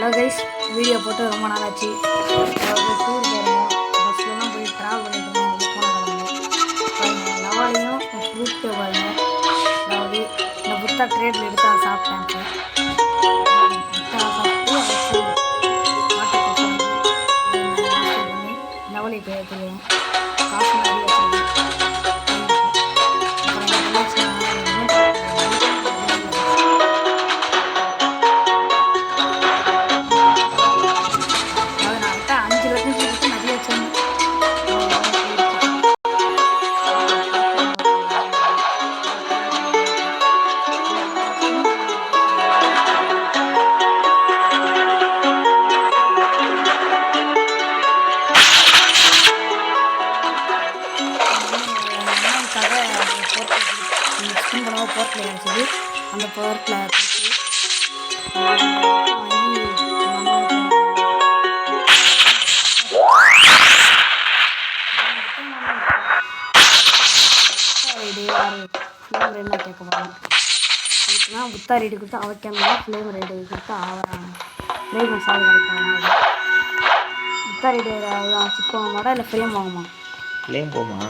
Hello guys, video போட்டு ரொம்ப நாள் ஆச்சு. அதாவது டூர் போயிருந்தோம், பஸ்லலாம் போய் ட்ராவல் பண்ணிட்டு இருந்தோம். போன லவாலையும் கூப்பிட்டு பாருங்க. அதாவது இந்த புத்தா ட்ரேடில் எடுத்து அதை சாப்பிட்டேன். புத்தா சாப்பிட்டு வச்சு வாட்டர் பண்ணி லவலி போயிருக்கோம். காசு நிறைய போர்ட்டில் கிடச்சிது. அந்த போர்ட்டில் ஃப்ளேம் ரெடினா கேட்க போகிறோம். அதுக்குன்னா புத்தா ரெடி கொடுத்து அவள் கேமரா ஃப்ளேம் ரெடி கொடுத்து அவன் ஃப்ளேம் மசாலா கிடைக்காம புத்தா ரெடி சிப் வாங்க இல்லை ஃப்ளேம் வாங்குமா? ஃப்ளேம் போமா?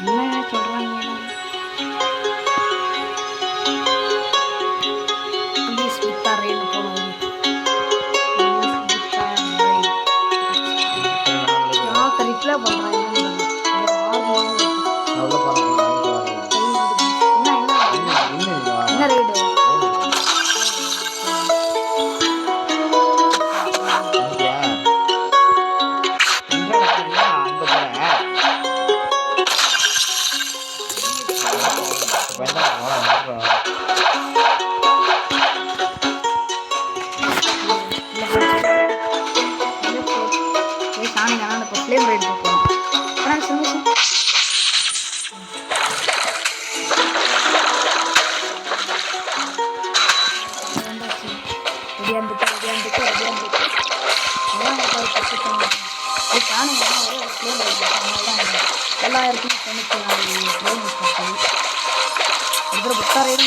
என்ன சொல்கிறாங்க? ரிப்ளை பண்ணுறாங்க. என்ன ரேடு? ஃப்ளேம் ரெடி போகிறோம். எல்லாருக்கும் புத்தா ரேடு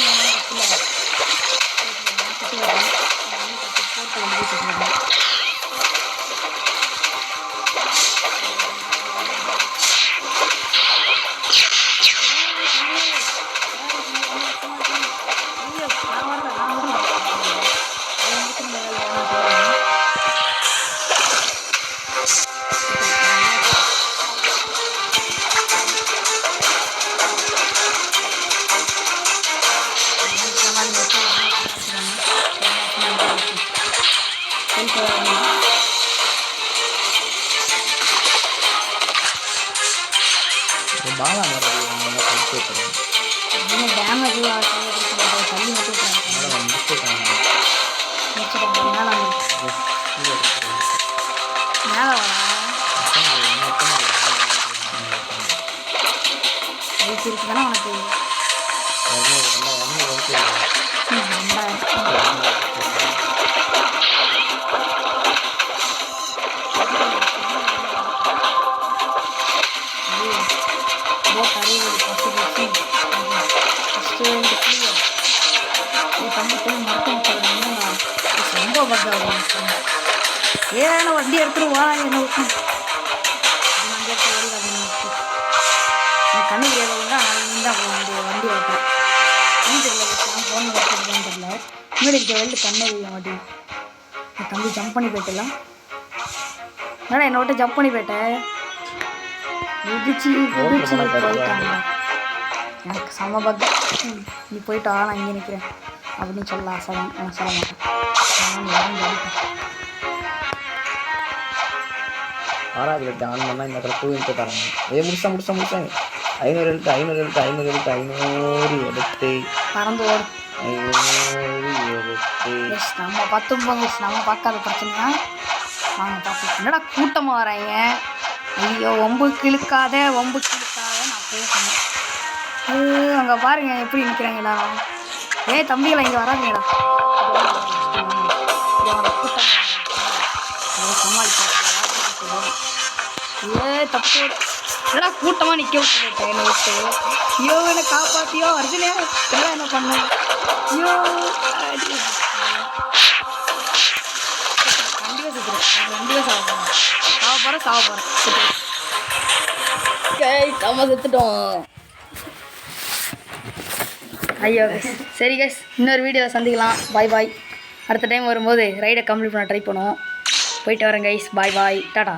இருக்குதானே உனக்கு ஏன்னா வண்டி எடுத்துட்டு வா என்ன கண்ணு தெரியாதவங்க தான் வண்டி ஓட்டுறேன். தெரியல ஃபோன் வச்சுருக்கான்னு தெரியல. முன்னாடி இருக்க வெளில கண்ணு தெரிய மாட்டேன். தம்பி ஜம்ப் பண்ணி போயிட்டலாம். என்னடா என்னை விட்டு ஜம்ப் பண்ணி போயிட்டேன். குதிச்சு போயிட்டாங்க. எனக்கு செம பக். நீ போயிட்டா நான் இங்கே நிற்கிறேன் அப்படின்னு சொல்ல ஆசை தான். எனக்கு சொல்ல மாட்டேன். ஆறாவது எழுத்து ஆன் பண்ணால் இந்த இடத்துல 2 இன்ட்டு தராங்க. முடிச்சேன் 500 எழுத்து 500 எழுத்து பறந்து ஓடும். 500 எழுத்து நம்ம பார்த்துப்போங்க. நம்ம பார்க்காத பிரச்சனையா வாங்க பார்த்து. என்னடா கூட்டமாக வராங்க? ஐயோ ஒம்பு கிழக்காத நான் பேசணும். அங்கே பாருங்க எப்படி நிற்கிறாங்களா? தம்பிகளா இங்கே வராதுங்களா? சமாளிப்பா தப்பு. என்னடா கூட்டமாக நிற்க விட்டு போயிட்டேன் என்னை விட்டு. ஐயோ என்னை காப்பாற்றியோ அர்ஜுனே. என்ன பண்ண? ஐயோ தான் சாவ போகிறேன் நம்ம செத்துட்டோம். ஐயோ சரி கைஸ், இன்னொரு வீடியோவில் சந்திக்கலாம். பாய். அடுத்த டைம் வரும்போது ரைடை கம்ப்ளீட் பண்ண ட்ரை பண்ணுவோம். போயிட்டு வரேன் கைஸ். பாய் டாடா.